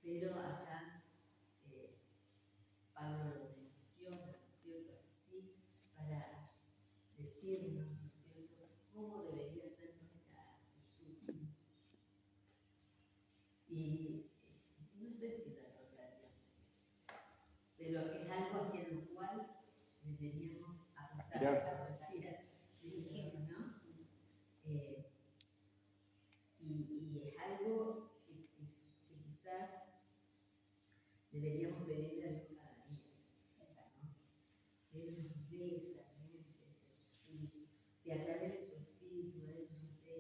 Pero acá Pablo lo menciona, ¿no es cierto?, así para decirnos, ¿no es cierto?, cómo debería ser nuestra actitud. Y no sé si la lograría, pero es algo hacia lo cual deberíamos apuntar, como decía, ¿no? Y es algo que quizás deberíamos pedirle a Dios cada día, ¿no? Que Él nos dé esa mente, ese espíritu, que a través de su espíritu Él nos dé,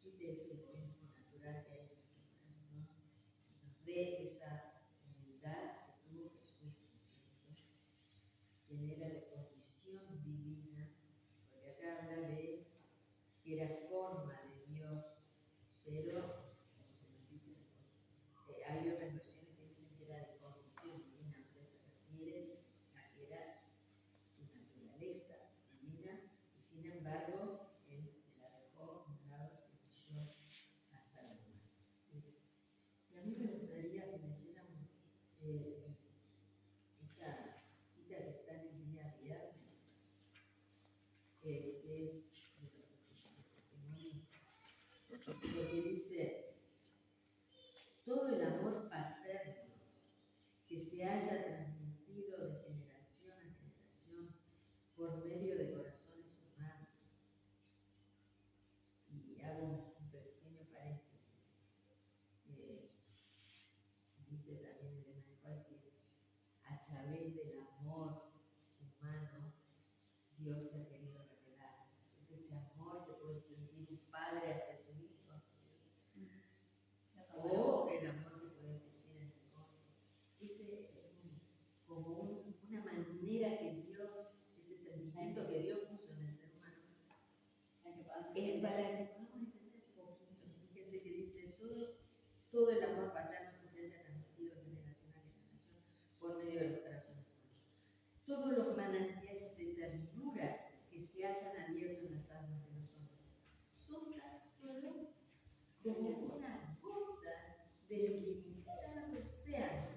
quite ese egoísmo natural que hay en nuestro corazón, nos dé esa humildad que tuvo Jesús, ¿no es cierto?, tener la condición divina, porque acá habla de que era forma de Dios, pero, como se nos dice, hay otras versiones que dicen que era de condición divina, o sea, se refiere a que era su naturaleza divina, y sin embargo, él la dejó a un lado, se humilló hasta la muerte. Y a mí me gustaría que leyéramos esta cita que está en el día viernes, que es de los testimonios, porque dice: todo el amor paterno que se haya transmitido de generación a generación por medio de corazones humanos. Y hago un pequeño paréntesis. Dice también el Emanuel que a través del amor humano Dios se ha querido revelar. Ese amor que puede sentir un padre hacia su hijo, o el amor que puede sentir en el otro. Ese es como una manera que Dios, ese sentimiento que Dios puso en el ser humano, es para que podamos entender un poquito. Fíjense que dice: todo el amor paterno que se haya transmitido de generación a generación por medio de los corazones humanos. Todos los manantiales de ternura que se hayan abierto en las almas de los hombres son tan solo como una gota del ilimitado océano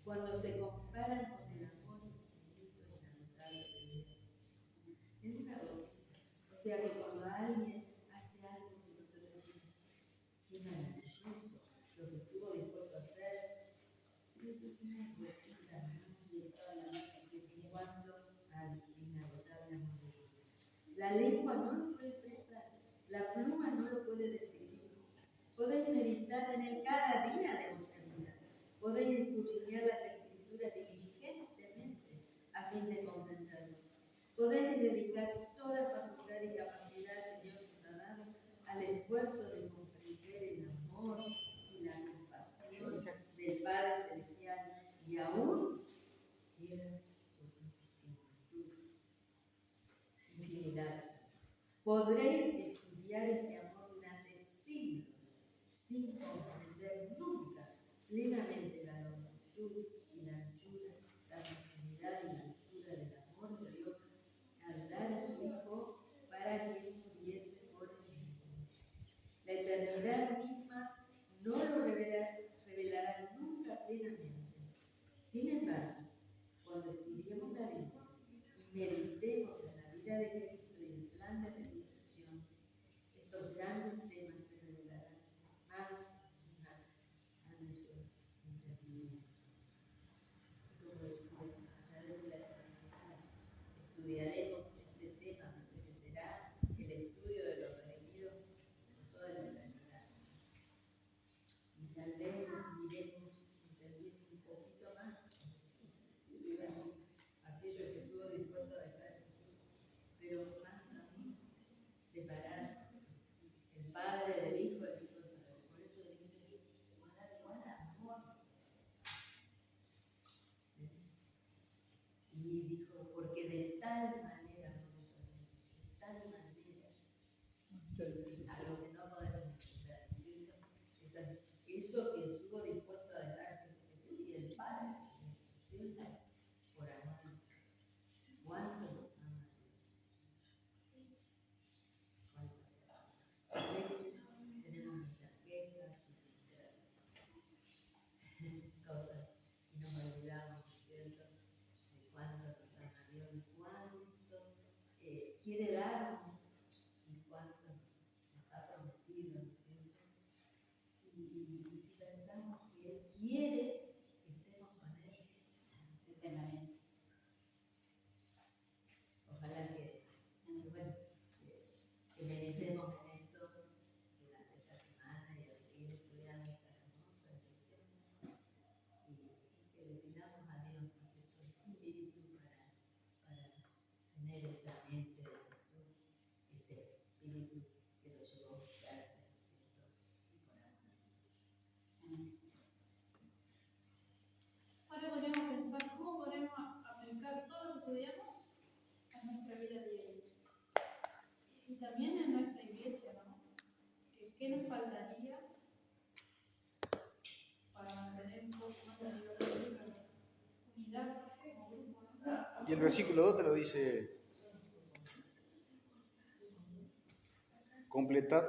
cuando se comparan con el amor infinito e inagotable de Dios. Es una gota. O sea que cuando alguien hace algo que nosotros decimos: qué maravilloso lo que estuvo dispuesto a hacer, pero eso es una gotita más de toda la noche que tiene cuanto al inagotable amor de Dios. La lengua no lo puede expresar, la pluma no lo puede describir. Podéis meditar en él cada día de vuestra vida. Podéis escudriñar las escrituras diligentemente a fin de comprenderlo. Podéis dedicar toda facultad y capacidad que Dios os ha dado al esfuerzo de comprender el amor y la compasión del Padre Celestial, y aún tiene su infinidad. Podréis estudiar este amor durante siglos sin comprender nunca plenamente la longitud y la anchura, la profundidad y la altura del amor de Dios al dar a su Hijo para que muriese por el mundo. La eternidad misma no lo revelará nunca plenamente. Sin embargo, cuando estudiemos la Biblia y meditemos en la vida de Cristo y el plan de redención, estos grandes temas se revelarán más y más a nuestro entendimiento. Como decía, a través de la estudiaremos este tema, no sé qué será, el estudio de los redimidos por toda la eternidad. Y tal vez iremos entendiendo un poquito más, si viven aquello que estuvo dispuesto a dejar Jesús, pero más aún separarse. El Padre del Hijo, el Hijo del Padre. Por eso dice, cuán amor. Y dijo, porque de tal manera amó Dios al mundo, de tal manera, algo que no podemos entender, ¿no es cierto? Eso que estuvo dispuesto a dejar Jesús y el Padre, César, por amor a nosotros. ¿Cuánto nos ama Dios? ¿Cuánto? A veces tenemos muchas quejas y muchas cosas y nos olvidamos, ¿no es cierto?, de cuánto nos ama Dios y cuánto quiere darnos y cuánto nos ha prometido, ¿no es cierto? Y si pensamos que Él quiere que estemos con Él eternamente, ojalá bueno, que meditemos en esto durante esta semana y al seguir estudiando esta hermosa lección y que le pidamos a Dios, ¿no es cierto?, su espíritu para tener esa mente de Jesús, ese espíritu que lo llevó a buscarse, ¿no es cierto?, y por amor. Amén. Ahora podríamos pensar cómo podemos aplicar todo lo que estudiamos a nuestra vida diaria. Y también en nuestra iglesia, ¿no? ¿Qué nos faltaría para mantener un poco más la unidad como grupo, ¿no? Y el versículo 2 te lo dice, completad,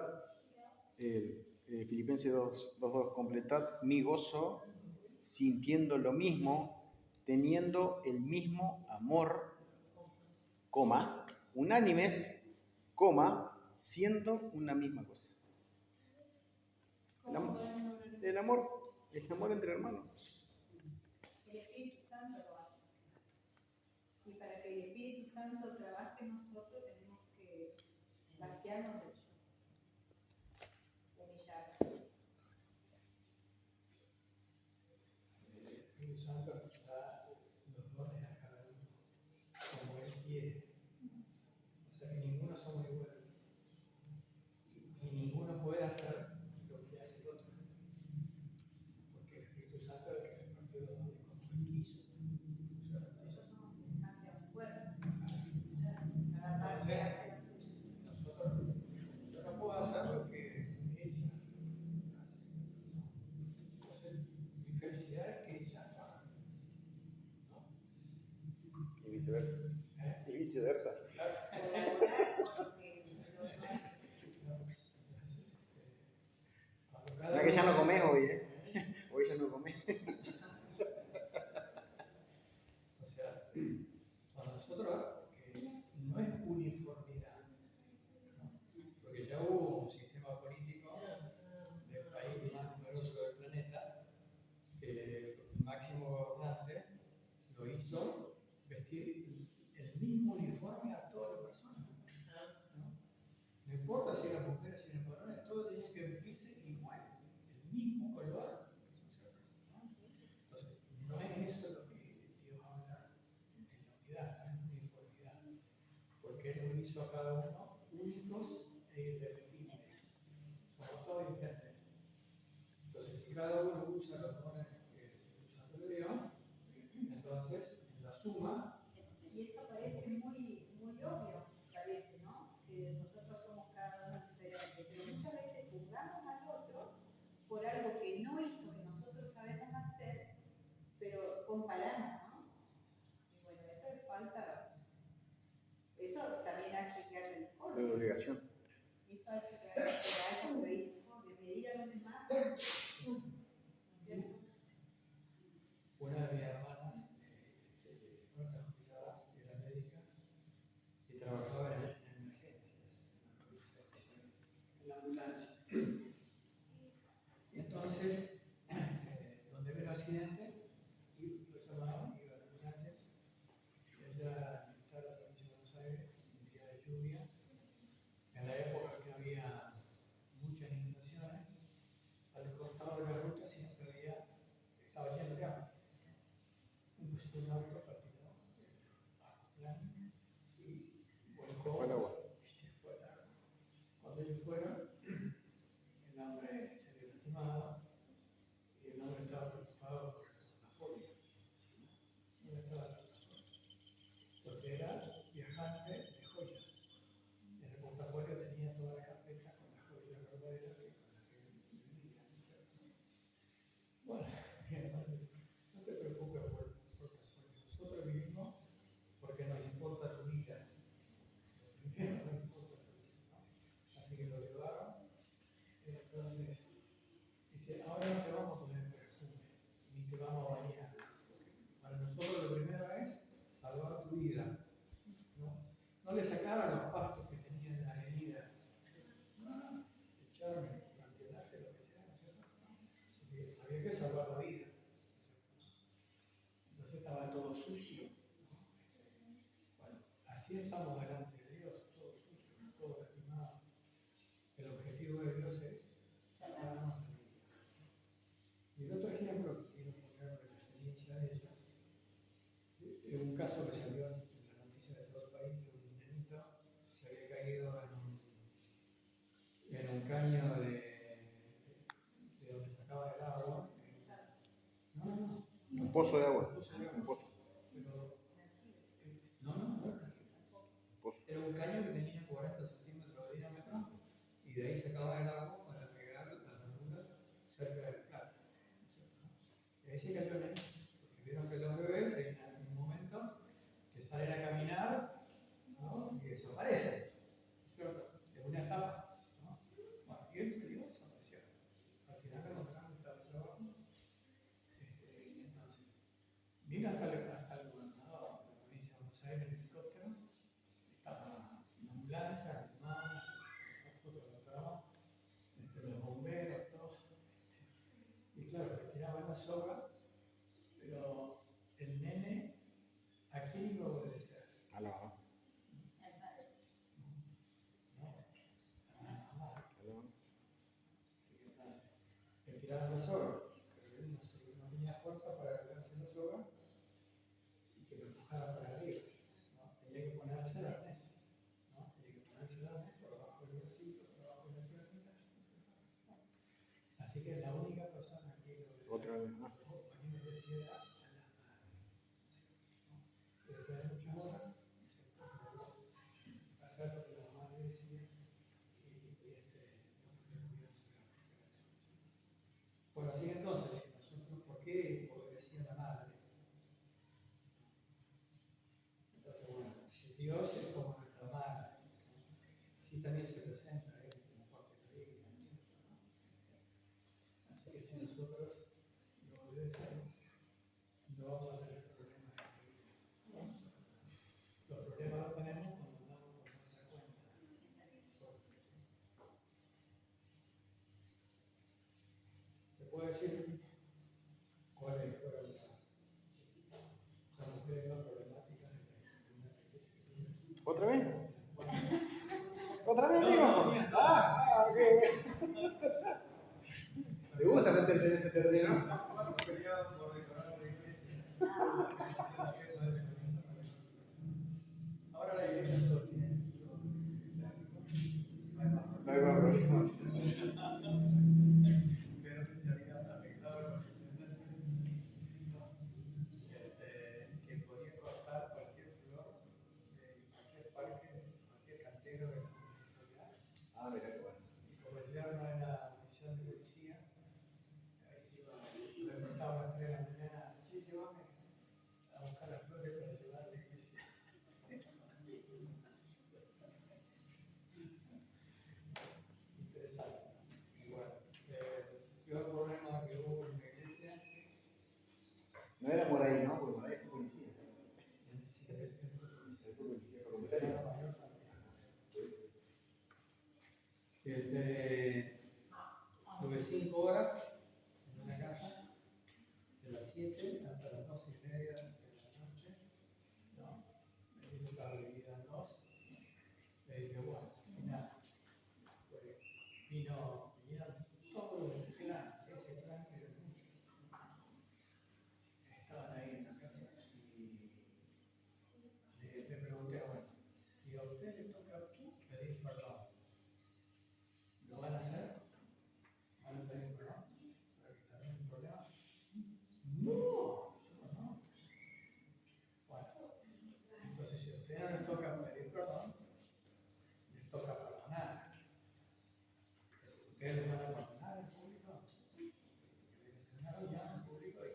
Filipenses 2:2, completad mi gozo sintiendo lo mismo, teniendo el mismo amor, coma, unánimes, coma, siendo una misma cosa. ¿Cómo podemos lograr eso? El amor entre hermanos. El Espíritu Santo lo hace. Y para que el Espíritu Santo trabaje en nosotros tenemos que vaciarnos del yo, humillarnos. El Espíritu Santo nos da los dones a cada uno, como Él quiere. O sea que ninguno somos iguales. Y ninguno puede hacer lo que hace el otro. Porque el Espíritu Santo es el que repartió los dones como Él quiso. Nosotros somos semejantes a un cuerpo. Cada parte hace la suya. Yo no puedo hacer lo que ella hace. Entonces, mi felicidad es que ella lo haga. ¿No? Y viceversa. Y viceversa. Colaborar con lo que lo hace. Mira que ya no comes hoy, ¿eh? Hoy ya no comes. O sea, para nosotros no es uniformidad, ¿no? Porque ya hubo un sistema político del país más numeroso del planeta que el máximo gobernante lo hizo vestir el mismo uniforme a todas las personas, ¿no? No importa si eran mujeres, si eran varones, todos tenían que vestirse igual, el mismo color, ¿no? Entonces, no es eso lo que Dios habla en la unidad, no es uniformidad, porque Él nos hizo a cada uno únicos e irrepetibles. Somos todos diferentes. Entonces, si cada uno usa los dones que el Espíritu Santo le dio, entonces, en la suma, Y eso parece muy, muy obvio, parece, ¿no? Que nosotros somos cada uno diferente, pero muchas veces juzgamos al otro por algo que no hizo, que nosotros sabemos hacer, pero comparamos, ¿no? Y bueno, eso es falta, eso también hace que haya De discordia. obligación. Eso hace que haya un ritmo de medir a los demás, ¿no es cierto? una de mis hermanas, no está jubilada, era médica y trabajaba en emergencias en la provincia de Buenos Aires, en la ambulancia. Y entonces, donde ve el accidente, y lo llamaban, iba a la ambulancia, y ella administraba la provincia de porque era viajante de joyas. En el portafolio tenía toda la carpeta con las joyas verdaderas que con las que vivía, ¿no es cierto? Bueno, bien, no te preocupes por tus sueños. Nosotros vivimos porque nos importa tu vida. Primero nos importa tu vida, ¿no? Así que lo llevaron. Entonces, dice, ahora no te vamos a poner perfume, ni te vamos a bañar. Para nosotros lo primero es salvar tu vida. No le sacaron los pastos que tenían en la herida. No, echaron el antielaje, lo que sea, ¿no es cierto? Porque había que salvar la vida. Entonces estaba todo sucio. Bueno, así estamos delante de Dios, todo sucio, todo lastimado. El objetivo de Dios es salvarnos la vida. Y el otro ejemplo que quiero poner de la experiencia de ella, es un caso que salió en la noticia de todo el país, de un nenito se había caído en un caño de donde sacaban el agua. No. Un pozo de agua. Un pozo de agua. Un pozo. Pero, no. Pozo. Era un caño que tenía 40 centímetros de diámetro y de ahí sacaban el agua para regar las verduras cerca del plato. Y ahí se cayó el nenito, porque vieron que los bebés en un momento que salen a caminar, ¿no? Y desaparecen, ¿cierto? Es una etapa, ¿no? Bueno, y él se dio, desapareció. Al final lo encontraron, estaba trabajando. Entonces, vino hasta el gobernador de la provincia de Buenos Aires en helicóptero, estaba una ambulancia, animales, los bomberos, todo. Y claro, le tiraban la soga, pero el nene, ¿a quién iba a obedecer? A la mamá. ¿No? A la mamá. A la mamá. Le tiraron la soga, pero él no tenía fuerza para agarrarse la soga y que lo empujara para arriba, ¿no? Tenía que ponerse el arnés, ¿no? Tenía que ponerse el arnés por abajo del bracito, por abajo de la piernita. Así que la única persona que Otra vez más. a quien obedecía era a la madre, ¿no? Y después de muchas horas, hacer lo que la mamá le decía y no podía sacar. Bueno, así entonces, si nosotros, ¿por qué obedecía a la madre? Entonces, bueno, Dios es como nuestra madre. Así también se presenta a Él como parte de la Biblia, ¿no es cierto? Así que si nosotros lo obedecemos, no vamos a tener problemas en la vida. Los problemas los tenemos cuando andamos por nuestra cuenta. ¿Se puede decir cuáles fueron las mujeres más problemáticas de una iglesia que tiene? ¿Otra vez? ¿Otra vez, No, amigo? no, mía. ¿Te gusta meterse en ese terreno? Peleaban por decorar la iglesia. Ahora la iglesia todo tiene. No hay más problemas. Pero se había arreglado que podía cortar cualquier flor de cualquier parque, cualquier cantero de la municipalidad. Ah, mira qué bueno. Y como el yerno era oficial de policía, ahí iba, me despertaba a las 3 de la mañana, che, llévame a buscar las flores para llevar a la iglesia. Interesante. Bueno, el peor problema que hubo en la iglesia, No era por ahí, ¿no? Porque por ahí fue policía. el Fue policía comisario. mayor también. Tuve 5 horas en una casa, de las 7 hasta las 2:30 de la noche, ¿no? Mi vida estaba dividida en dos. Le dije, bueno, al final, vinieron todos los clanes, ese clan que eran muchos, estaban ahí en la casa y le pregunté, bueno, si a usted le toca pedir perdón, ¿lo van a ustedes no les toca pedir perdón, les toca perdonar. Si ustedes les van a perdonar en público, tienen que hacer una reunión en público y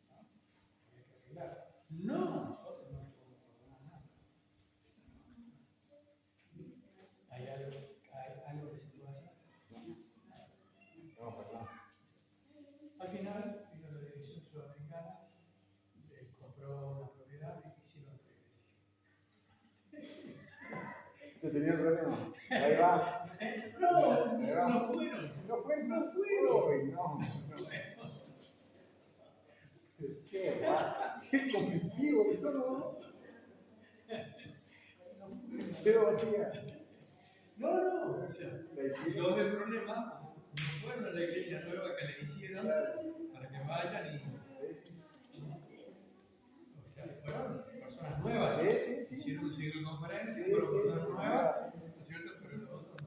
¿no? Hay que arreglar. No, nosotros no les podemos perdonar nada. Hay algo que se puede hacer. No, perdón. Al final, vino la dirección sudamericana, compró una propiedad y hicieron otra iglesia. Se tenía el problema. Ahí va. No, Ahí va. no fueron. No fueron. Uy, no. Qué va. Qué conflictivo que somos. Quedó vacía. No, o sea, La hicieron. los del problema no fueron a la iglesia nueva que le hicieron para que vayan y. O sea, fueron personas nuevas. Sí. Hicieron un ciclo de conferencia, Sí, fueron sí. personas nuevas, ¿no es cierto? Pero lo otro no.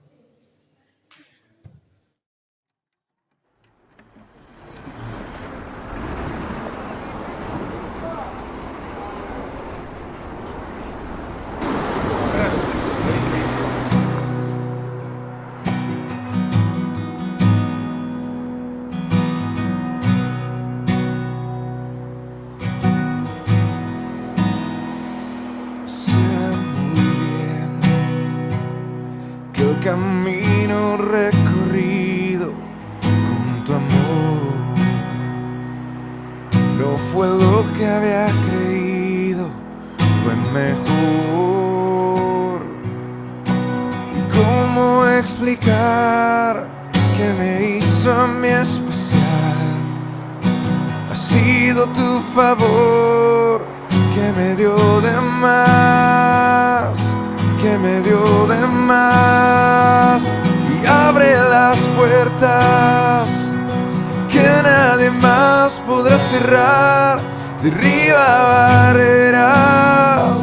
Sé muy bien que el camino recorrido con tu amor no fue lo que había creído, fue mejor. ¿Y cómo explicar que me hizo a mí especial? Ha sido tu favor que me dio de más, que me dio de más, y abre las puertas que nadie más podrá cerrar, derriba barreras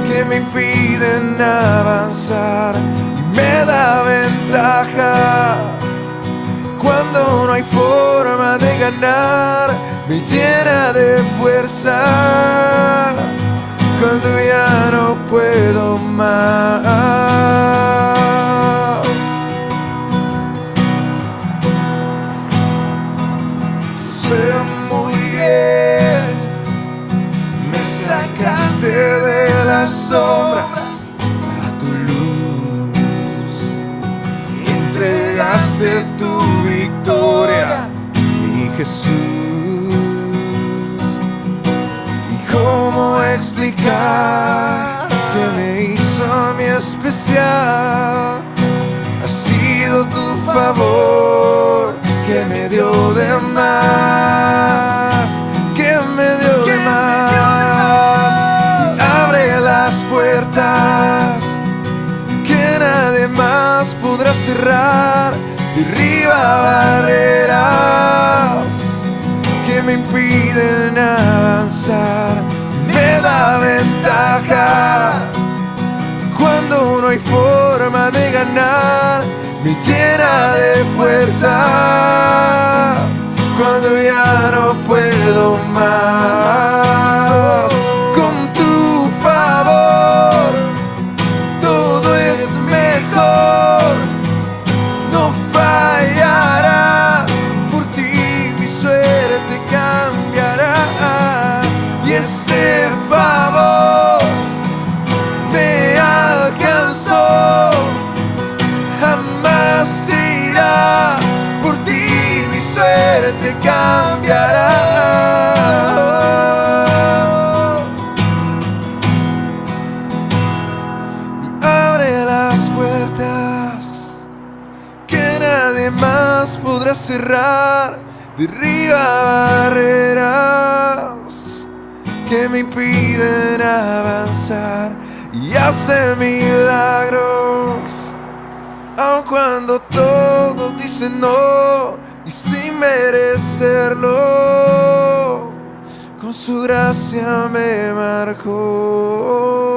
que me impiden avanzar y me da ventaja. Cuando no hay forma de ganar, me llena de fuerza. Cuando ya no puedo más, sé muy bien, me sacaste de las sombras a tu luz y entregaste tu victoria, mi Jesús. ¿Y cómo explicar que me hizo a mí especial? Ha sido tu favor que me dio de más, que me dio de más, y abre las puertas que nadie más podrá cerrar, derriba barreras que me impiden avanzar, me da ventaja. Cuando no hay forma de ganar, me llena de fuerza. Cuando ya no puedo más, con tu favor todo es mejor, no fallará, por ti mi suerte cambiará, y ese favor me alcanzó, jamás irá, por ti mi suerte cambiará. Y abre las puertas que nadie más podrá cerrar, derriba barreras que me impiden avanzar, y hace milagros, aun cuando todos dicen no y sin merecerlo, con su gracia me marcó.